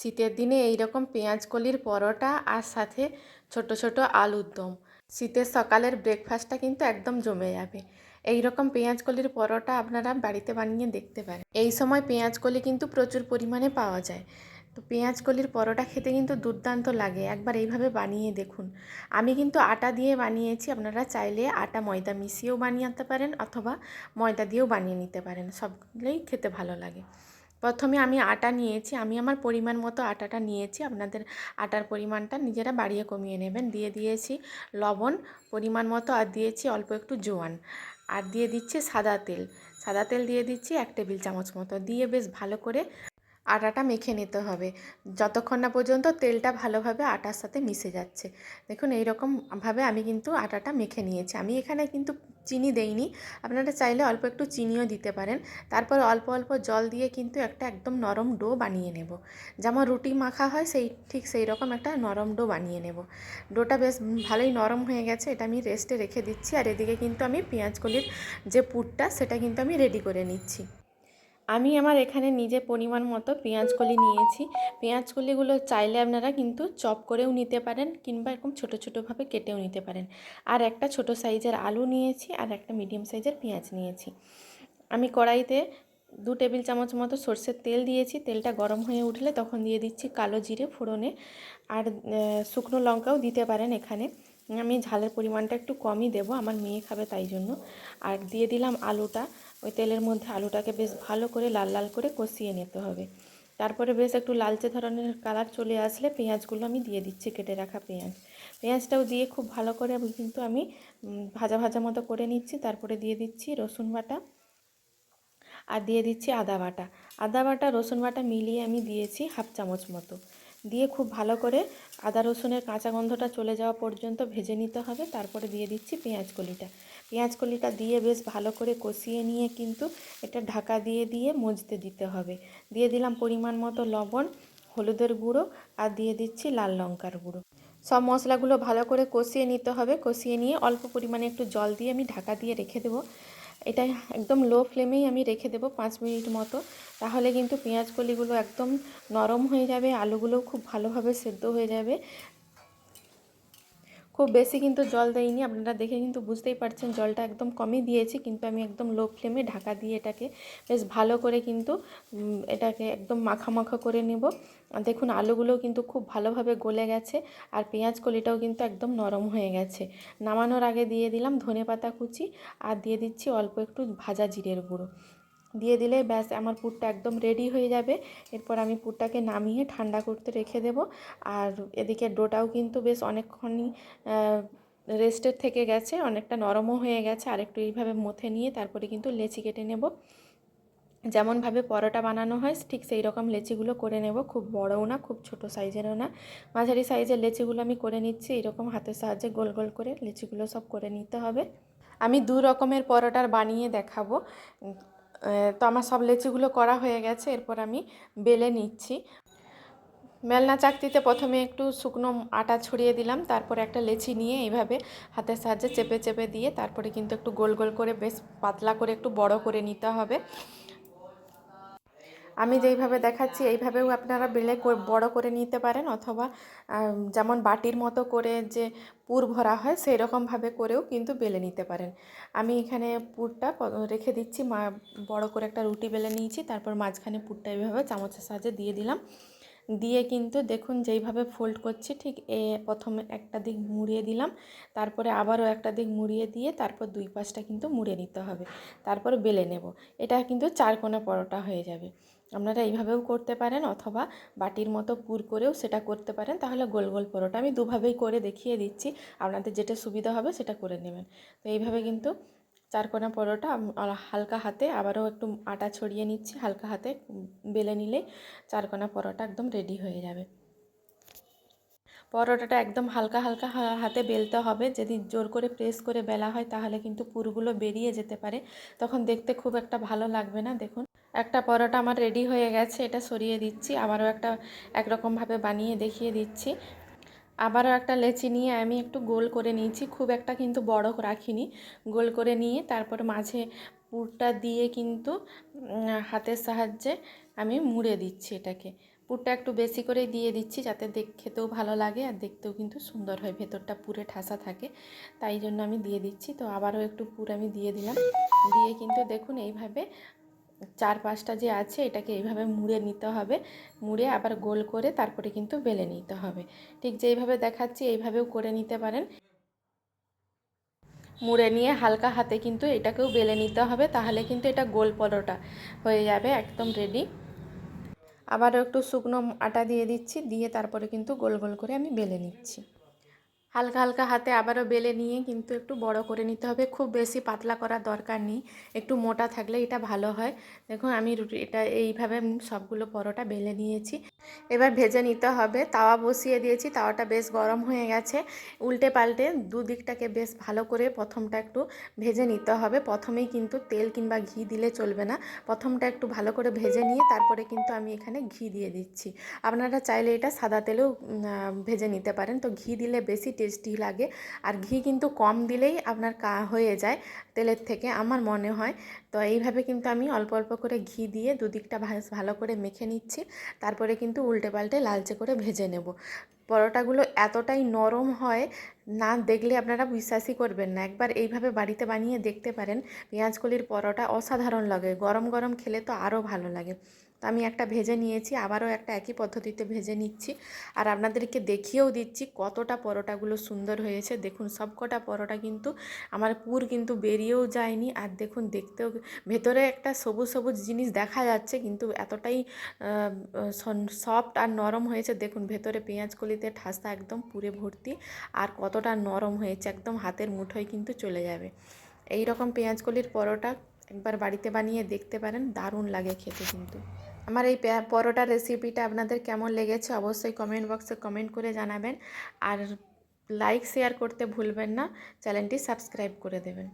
শীতের দিনে এইরকম পেঁয়াজকলির পরোটা আর সাথে ছোট ছোট আলুর দম, শীতের সকালের ব্রেকফাস্টটা কিন্তু একদম জমে যাবে। এই রকম পেঁয়াজকলির পরোটা আপনারা বাড়িতে বানিয়ে দেখতে পারেন। এই সময় পেঁয়াজকলি কিন্তু প্রচুর পরিমাণে পাওয়া যায়। তো পেঁয়াজকলির পরোটা খেতে কিন্তু দুর্দান্ত লাগে, একবার এইভাবে বানিয়ে দেখুন। আমি কিন্তু আটা দিয়ে বানিয়েছি, আপনারা চাইলে আটা ময়দা মিশিয়েও বানিয়ে পারেন অথবা ময়দা দিয়েও বানিয়ে নিতে পারেন, সবগুলোই খেতে ভালো লাগে। প্রথমে আমি আটা নিয়েছি, আমি আমার পরিমাণ মতো আটাটা নিয়েছি, আপনাদের আটার পরিমাণটা নিজেরা বাড়িয়ে কমিয়ে নেবেন। দিয়ে দিয়েছি লবণ পরিমাণ মতো, আর দিয়েছি অল্প একটু জোয়ান, আর দিয়ে দিচ্ছি সাদা তেল। সাদা তেল দিয়ে দিচ্ছি 1 টেবিল চামচ মতো, দিয়ে বেশ ভালো করে আটাটা মেখে নিতে হবে যতক্ষণ না পর্যন্ত তেলটা ভালোভাবে আটার সাথে মিশে যাচ্ছে। দেখুন এই রকমভাবে আমি কিন্তু আটাটা মেখে নিয়েছি। আমি এখানে কিন্তু চিনি দেইনি, আপনারা চাইলে অল্প একটু চিনিও দিতে পারেন। তারপর অল্প অল্প জল দিয়ে কিন্তু একটা একদম নরম ডো বানিয়ে নেব, যেমন রুটি মাখা হয় ঠিক সেই রকম একটা নরম ডো বানিয়ে নেব। ডোটা বেশ ভালোই নরম হয়ে গেছে, এটা আমি রেস্টে রেখে দিচ্ছি। আর এদিকে কিন্তু আমি পেঁয়াজকলির যে পুরটা সেটা কিন্তু আমি রেডি করে নিচ্ছি। আমি আমার এখানে নিজে পরিমাণ মতো পেঁয়াজকলি নিয়েছি। পেঁয়াজকলিগুলো চাইলে আপনারা কিন্তু চপ করেও নিতে পারেন, কিংবা এরকম ছোটো ছোটোভাবে কেটেও নিতে পারেন। আর একটা ছোট সাইজের আলু নিয়েছি, আর একটা মিডিয়াম সাইজের পেঁয়াজ নিয়েছি। আমি কড়াইতে 2 টেবিল চামচ মতো সর্ষের তেল দিয়েছি। তেলটা গরম হয়ে উঠলে তখন দিয়ে দিচ্ছি কালো জিরে ফোড়নে, আর শুকনো লঙ্কাও দিতে পারেন এখানে। আমি ঝালের পরিমাণটা একটু কমই দেব, আমার মেয়ে খাবে তাই জন্য। আর দিয়ে দিলাম আলুটা। ওই তেলের মধ্যে আলুটাকে বেশ ভালো করে লাল লাল করে কষিয়ে নিতে হবে। তারপরে বেশ একটু লালচে ধরনের কালার চলে আসলে পেঁয়াজগুলো আমি দিয়ে দিচ্ছি, কেটে রাখা পেঁয়াজটাও দিয়ে খুব ভালো করে কিন্তু আমি ভাজা ভাজা মতো করে নিচ্ছি। তারপরে দিয়ে দিচ্ছি রসুন বাটা, আর দিয়ে দিচ্ছি আদা বাটা রসুন বাটা মিলিয়ে আমি দিয়েছি 1/2 চামচ মতো। দিয়ে খুব ভালো করে আদা রসুনের কাঁচা গন্ধটা চলে যাওয়া পর্যন্ত ভেজে নিতে হবে। তারপরে দিয়ে দিচ্ছি পেঁয়াজকলিটা দিয়ে বেশ ভালো করে কষিয়ে নিয়ে কিন্তু এটা ঢাকা দিয়ে দিয়ে মজতে দিতে হবে। দিয়ে দিলাম পরিমাণ মতো লবণ, হলুদের গুঁড়ো, আর দিয়ে দিচ্ছি লাল লঙ্কার গুঁড়ো। সব মশলাগুলো ভালো করে কষিয়ে নিতে হবে। কষিয়ে নিয়ে অল্প পরিমাণে একটু জল দিয়ে আমি ঢাকা দিয়ে রেখে দেবো। এটা একদম লো ফ্লেমেই আমি রেখে দেবো 5 মিনিট মতো। তাহলে কিন্তু পেঁয়াজকলিগুলো একদম নরম হয়ে যাবে, আলুগুলোও খুব ভালোভাবে সেদ্ধ হয়ে যাবে। খুব বেশি কিন্তু জল দেইনি, আপনারা দেখে কিন্তু বুঝতেই পারছেন জলটা একদম কমই দিয়েছি। কিন্তু আমি একদম লো ফ্লেমে ঢাকা দিয়ে এটাকে বেশ ভালো করে কিন্তু এটাকে একদম মাখা মাখা করে নেব। দেখুন আলুগুলোও কিন্তু খুব ভালোভাবে গলে গেছে, আর পেঁয়াজকলিটাও কিন্তু একদম নরম হয়ে গেছে। নামানোর আগে দিয়ে দিলাম ধনেপাতা কুচি, আর দিয়ে দিচ্ছি অল্প একটু ভাজা জিরের গুঁড়ো। দিয়ে দিলে ব্যাস আমার পুরটা একদম রেডি হয়ে যাবে। এরপর আমি পুরটাকে নামিয়ে ঠান্ডা করতে রেখে দেব। আর এদিকে ডোটাও কিন্তু বেশ অনেকক্ষণই রেস্টের থেকে গেছে, অনেকটা নরমও হয়ে গেছে। আর একটু এইভাবে মথে নিয়ে তারপরে কিন্তু লেচি কেটে নেব। যেমনভাবে পরোটা বানানো হয় ঠিক সেই রকম লেচিগুলো করে নেব, খুব বড়ও না খুব ছোট সাইজেরও না, মাঝারি সাইজের লেচিগুলো আমি করে নিচ্ছি। এরকম হাতের সাহায্যে গোল গোল করে লেচিগুলো সব করে নিতে হবে। আমি 2 রকমের পরোটার বানিয়ে দেখাবো। তো আমার সব লেচিগুলো করা হয়ে গেছে, এরপর আমি বেলে নিচ্ছি। বেলনা চাকতিতে প্রথমে একটু শুকনো আটা ছড়িয়ে দিলাম, তারপরে একটা লেচি নিয়ে এইভাবে হাতের সাহায্যে চেপে চেপে দিয়ে তারপরে কিন্তু একটু গোল গোল করে বেশ পাতলা করে একটু বড় করে নিতে হবে। আমি যেইভাবে দেখাচ্ছি এইভাবেও আপনারা বেলে বড় করে নিতে পারেন, অথবা যেমন বাটির মতো করে যে পুর ভরা হয় সেই রকমভাবে করেও কিন্তু বেলে নিতে পারেন। আমি এখানে পুরটা রেখে দিচ্ছি, বড় করে একটা রুটি বেলে নিয়েছি। তারপর মাঝখানে পুরটা এইভাবে চামচের সাহায্যে দিয়ে দিলাম। দিয়ে কিন্তু দেখুন যেইভাবে ফোল্ড করছি ঠিক প্রথমে একটা দিক মুড়িয়ে দিলাম, তারপরে আবারও একটা দিক মুড়িয়ে দিয়ে তারপর 2 পাশটা কিন্তু মুড়ে নিতে হবে। তারপর বেলে নেব। এটা কিন্তু 4 কোণা পরোটা হয়ে যাবে। আপনারা এইভাবেও করতে পারেন, অথবা বাটির মতো পুর করেও সেটা করতে পারেন, তাহলে গোল গোল পরোটা। আমি দুভাবেই করে দেখিয়ে দিচ্ছি, আপনাদের যেটা সুবিধা হবে সেটা করে নেবেন। তো এইভাবে কিন্তু 4 কোণা পরোটা হালকা হাতে আবারও একটু আটা ছড়িয়ে নিচ্ছি, হালকা হাতে বেলে নিলেই 4 কোণা পরোটা একদম রেডি হয়ে যাবে। পরোটাটা একদম হালকা হালকা হাতে বেলতে হবে। যদি জোর করে প্রেস করে বেলা হয় তাহলে কিন্তু পুরগুলো বেরিয়ে যেতে পারে, তখন দেখতে খুব একটা ভালো লাগবে না। দেখুন একটা পরোটা আমার রেডি হয়ে গেছে, এটা সরিয়ে দিচ্ছি। আবারও একটা একরকমভাবে বানিয়ে দেখিয়ে দিচ্ছি। আবারও একটা লেচি নিয়ে আমি একটু গোল করে নিয়েছি, খুব একটা কিন্তু বড় রাখিনি। গোল করে নিয়ে তারপর মাঝে পুরটা দিয়ে কিন্তু হাতের সাহায্যে আমি মুড়ে দিচ্ছি এটাকে। পুরটা একটু বেশি করেই দিয়ে দিচ্ছি, যাতে খেতেও ভালো লাগে আর দেখতেও কিন্তু সুন্দর হয়, ভেতরটা পুরে ঠাসা থাকে, তাই জন্য আমি দিয়ে দিচ্ছি। তো আবারও একটু পুর আমি দিয়ে দিলাম, দিয়ে কিন্তু দেখুন এইভাবে 4-5টা যে আছে এটাকে এইভাবে মুড়ে নিতে হবে, মুড়ে আবার গোল করে তারপরে কিন্তু বেলে নিতে হবে। ঠিক যেইভাবে দেখাচ্ছি এইভাবেও করে নিতে পারেন। মুড়ে নিয়ে হালকা হাতে কিন্তু এটাকেও বেলে নিতে হবে, তাহলে কিন্তু এটা গোল পরোটা হয়ে যাবে, একদম রেডি। আবারও একটু শুকনো আটা দিয়ে দিচ্ছি, দিয়ে তারপরে কিন্তু গোল গোল করে আমি বেলে নিচ্ছি। হালকা হালকা হাতে আবারও বেলে নিয়ে কিন্তু একটু বড় করে নিতে হবে, খুব বেশি পাতলা করার দরকার নেই, একটু মোটা থাকলে এটা ভালো হয়। দেখুন আমি এটা এইভাবে সবগুলো পরোটা বেলে নিয়েছি। এবার ভেজে নিতে হবে, তাওয়া বসিয়ে দিয়েছি, তাওয়াটা বেশ গরম হয়ে গেছে। উল্টে পাল্টে দুদিকটাকে বেশ ভালো করে প্রথমটা একটু ভেজে নিতে হবে। প্রথমেই কিন্তু তেল কিংবা ঘি দিলে চলবে না, প্রথমটা একটু ভালো করে ভেজে নিয়ে তারপরে কিন্তু আমি এখানে ঘি দিয়ে দিচ্ছি। আপনারা চাইলে এটা সাদা তেলেও ভেজে নিতে পারেন, তো ঘি দিলে বেশি টেস্টি লাগে। আর ঘি কিন্তু কম দিলেই আপনার হয়ে যায় তেলের থেকে, আমার মনে হয়। তো এইভাবে কিন্তু আমি অল্প অল্প করে ঘি দিয়ে দুদিকটা ভালো করে মেখে নিচ্ছি, তারপরে কিন্তু উল্টে পাল্টে লালচে করে ভেজে নেব। পরোটাগুলো এতটাই নরম হয়, না দেখলে আপনারা বিশ্বাসই করবেন না, একবার এইভাবে বাড়িতে বানিয়ে দেখতে পারেন। পেঁয়াজকলির পরোটা অসাধারণ লাগে, গরম গরম খেলে তো আরও ভালো লাগে। তো আমি একটা ভেজে নিয়েছি, আবারও একটা একই পদ্ধতিতে ভেজে নিচ্ছি, আর আপনাদেরকে দেখিয়েও দিচ্ছি কতটা পরোটাগুলো সুন্দর হয়েছে। দেখুন সবকটা পরোটা কিন্তু আমার পুর কিন্তু বেরিয়েও যায়নি, আর দেখুন দেখতেও ভেতরে একটা সবুজ সবুজ জিনিস দেখা যাচ্ছে, কিন্তু এতটাই সফট আর নরম হয়েছে। দেখুন ভেতরে পেঁয়াজকলিতে ঠাসা একদম পুরে ভর্তি, আর কতটা নরম হয়েছে, একদম হাতের মুঠোয় কিন্তু চলে যাবে। এই রকম পেঁয়াজকলির পরোটা একবার বাড়িতে বানিয়ে দেখতে পারেন, দারুণ লাগে খেতে কিন্তু। আমার এই পরোটার রেসিপিটা আপনাদের কেমন লেগেছে অবশ্যই কমেন্ট বক্সে কমেন্ট করে জানাবেন, আর লাইক শেয়ার করতে ভুলবেন না, চ্যানেলটি সাবস্ক্রাইব করে দেবেন।